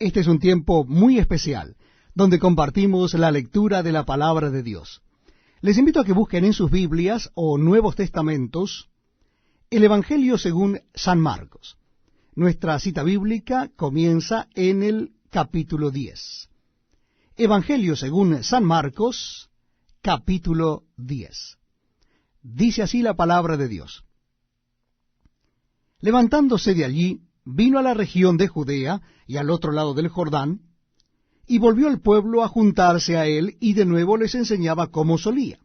Este es un tiempo muy especial, donde compartimos la lectura de la palabra de Dios. Les invito a que busquen en sus Biblias o Nuevos Testamentos el Evangelio según San Marcos. Nuestra cita bíblica comienza en el capítulo 10. Evangelio según San Marcos, capítulo 10. Dice así la palabra de Dios. Levantándose de allí, vino a la región de Judea y al otro lado del Jordán, y volvió el pueblo a juntarse a él, y de nuevo les enseñaba como solía.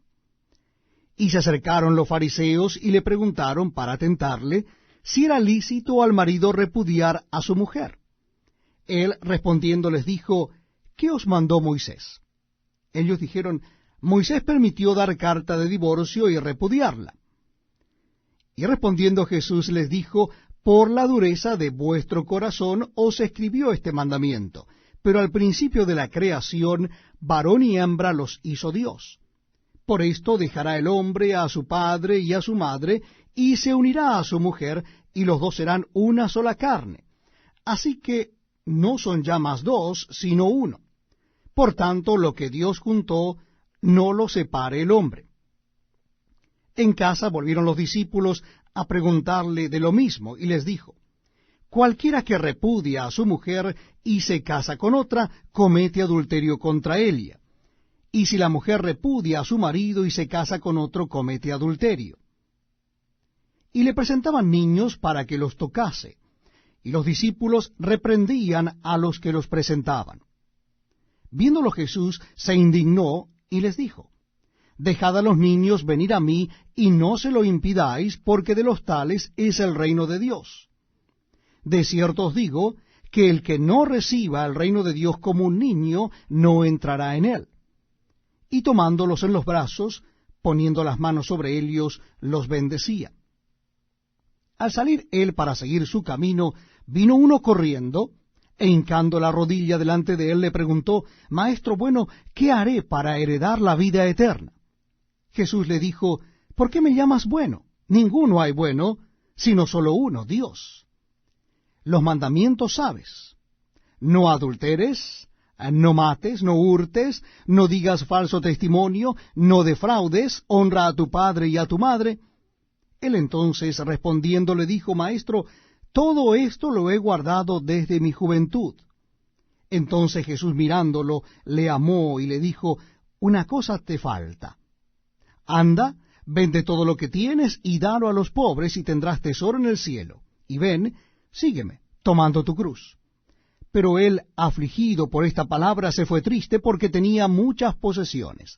Y se acercaron los fariseos y le preguntaron para tentarle si era lícito al marido repudiar a su mujer. Él respondiendo les dijo, ¿qué os mandó Moisés? Ellos dijeron, Moisés permitió dar carta de divorcio y repudiarla. Y respondiendo Jesús les dijo, por la dureza de vuestro corazón os escribió este mandamiento, pero al principio de la creación, varón y hembra los hizo Dios. Por esto dejará el hombre a su padre y a su madre, y se unirá a su mujer, y los dos serán una sola carne. Así que no son ya más dos, sino uno. Por tanto, lo que Dios juntó, no lo separe el hombre. En casa volvieron los discípulos a preguntarle de lo mismo, y les dijo, cualquiera que repudia a su mujer y se casa con otra, comete adulterio contra ella. Y si la mujer repudia a su marido y se casa con otro, comete adulterio. Y le presentaban niños para que los tocase, y los discípulos reprendían a los que los presentaban. Viéndolo Jesús, se indignó y les dijo, dejad a los niños venir a mí, y no se lo impidáis, porque de los tales es el reino de Dios. De cierto os digo, que el que no reciba el reino de Dios como un niño, no entrará en él. Y tomándolos en los brazos, poniendo las manos sobre ellos, los bendecía. Al salir él para seguir su camino, vino uno corriendo, e hincando la rodilla delante de él, le preguntó, Maestro bueno, ¿qué haré para heredar la vida eterna? Jesús le dijo, ¿por qué me llamas bueno? Ninguno hay bueno, sino solo uno, Dios. Los mandamientos sabes. No adulteres, no mates, no hurtes, no digas falso testimonio, no defraudes, honra a tu padre y a tu madre. Él entonces respondiendo le dijo, Maestro, todo esto lo he guardado desde mi juventud. Entonces Jesús mirándolo, le amó y le dijo, una cosa te falta. Anda, vende todo lo que tienes y dalo a los pobres y tendrás tesoro en el cielo. Y ven, sígueme, tomando tu cruz. Pero él, afligido por esta palabra, se fue triste porque tenía muchas posesiones.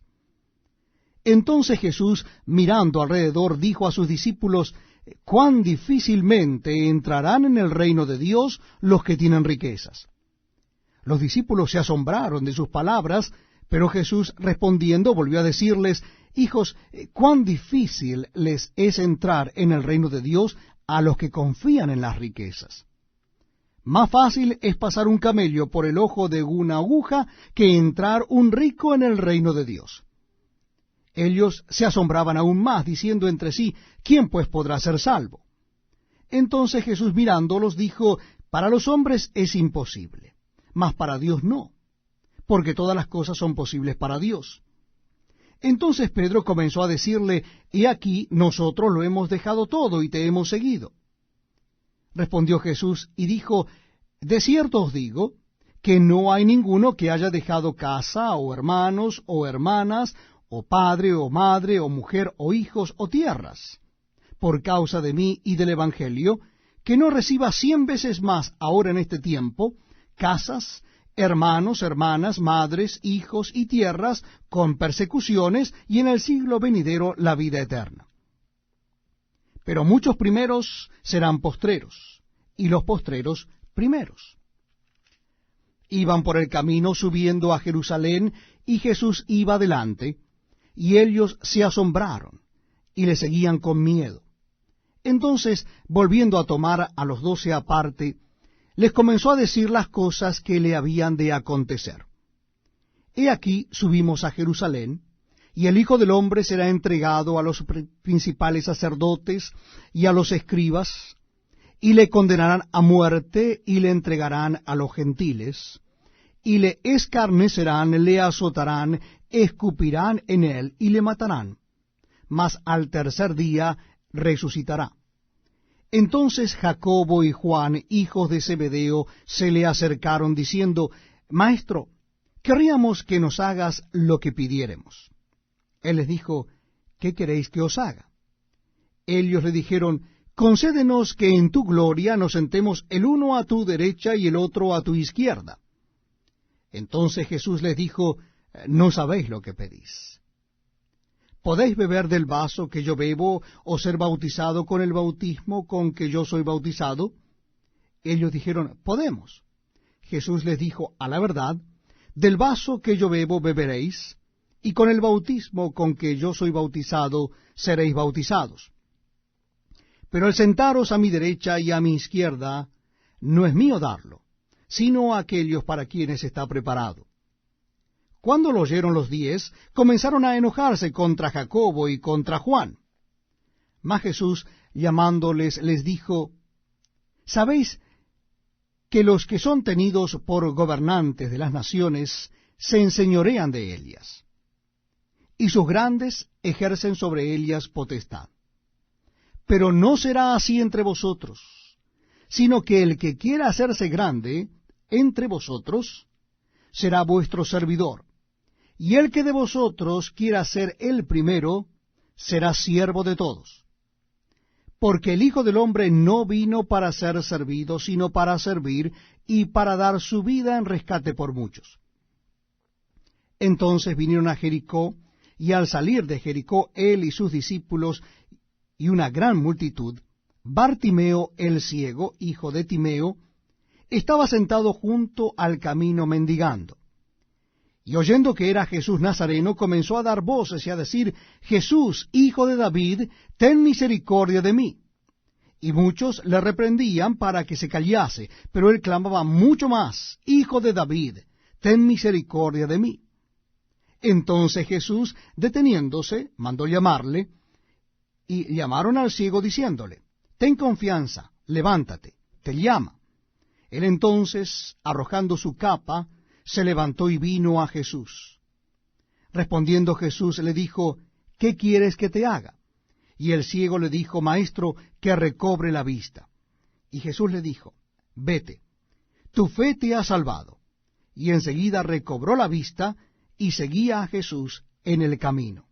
Entonces Jesús, mirando alrededor, dijo a sus discípulos, cuán difícilmente entrarán en el reino de Dios los que tienen riquezas. Los discípulos se asombraron de sus palabras, pero Jesús respondiendo volvió a decirles, hijos, cuán difícil les es entrar en el reino de Dios a los que confían en las riquezas. Más fácil es pasar un camello por el ojo de una aguja que entrar un rico en el reino de Dios. Ellos se asombraban aún más, diciendo entre sí, ¿quién pues podrá ser salvo? Entonces Jesús mirándolos dijo, para los hombres es imposible, mas para Dios no, porque todas las cosas son posibles para Dios. Entonces Pedro comenzó a decirle, he aquí, nosotros lo hemos dejado todo y te hemos seguido. Respondió Jesús y dijo, de cierto os digo, que no hay ninguno que haya dejado casa, o hermanos, o hermanas, o padre, o madre, o mujer, o hijos, o tierras, por causa de mí y del Evangelio, que no reciba 100 veces más ahora en este tiempo, casas, hermanos, hermanas, madres, hijos y tierras, con persecuciones, y en el siglo venidero la vida eterna. Pero muchos primeros serán postreros, y los postreros primeros. Iban por el camino subiendo a Jerusalén, y Jesús iba delante, y ellos se asombraron, y le seguían con miedo. Entonces, volviendo a tomar a los 12 aparte, les comenzó a decir las cosas que le habían de acontecer. He aquí subimos a Jerusalén, y el Hijo del Hombre será entregado a los principales sacerdotes y a los escribas, y le condenarán a muerte, y le entregarán a los gentiles, y le escarnecerán, le azotarán, escupirán en él, y le matarán. Mas al tercer día resucitará. Entonces Jacobo y Juan, hijos de Zebedeo, se le acercaron, diciendo, Maestro, querríamos que nos hagas lo que pidiéremos. Él les dijo, ¿qué queréis que os haga? Ellos le dijeron, concédenos que en tu gloria nos sentemos el uno a tu derecha y el otro a tu izquierda. Entonces Jesús les dijo, no sabéis lo que pedís. ¿Podéis beber del vaso que yo bebo, o ser bautizado con el bautismo con que yo soy bautizado? Ellos dijeron, podemos. Jesús les dijo, a la verdad, del vaso que yo bebo beberéis, y con el bautismo con que yo soy bautizado seréis bautizados. Pero el sentaros a mi derecha y a mi izquierda no es mío darlo, sino a aquellos para quienes está preparado. Cuando lo oyeron los 10, comenzaron a enojarse contra Jacobo y contra Juan. Mas Jesús, llamándoles, les dijo, ¿sabéis que los que son tenidos por gobernantes de las naciones se enseñorean de ellas, y sus grandes ejercen sobre ellas potestad? Pero no será así entre vosotros, sino que el que quiera hacerse grande entre vosotros será vuestro servidor, y el que de vosotros quiera ser el primero será siervo de todos. Porque el Hijo del Hombre no vino para ser servido, sino para servir y para dar su vida en rescate por muchos. Entonces vinieron a Jericó, y al salir de Jericó él y sus discípulos y una gran multitud, Bartimeo el ciego, hijo de Timeo, estaba sentado junto al camino mendigando. Y oyendo que era Jesús Nazareno, comenzó a dar voces y a decir, Jesús, hijo de David, ten misericordia de mí. Y muchos le reprendían para que se callase, pero él clamaba mucho más, Hijo de David, ten misericordia de mí. Entonces Jesús, deteniéndose, mandó llamarle, y llamaron al ciego diciéndole, ten confianza, levántate, te llama. Él entonces, arrojando su capa, se levantó y vino a Jesús. Respondiendo Jesús le dijo, ¿qué quieres que te haga? Y el ciego le dijo, Maestro, que recobre la vista. Y Jesús le dijo, vete, tu fe te ha salvado. Y enseguida recobró la vista y seguía a Jesús en el camino.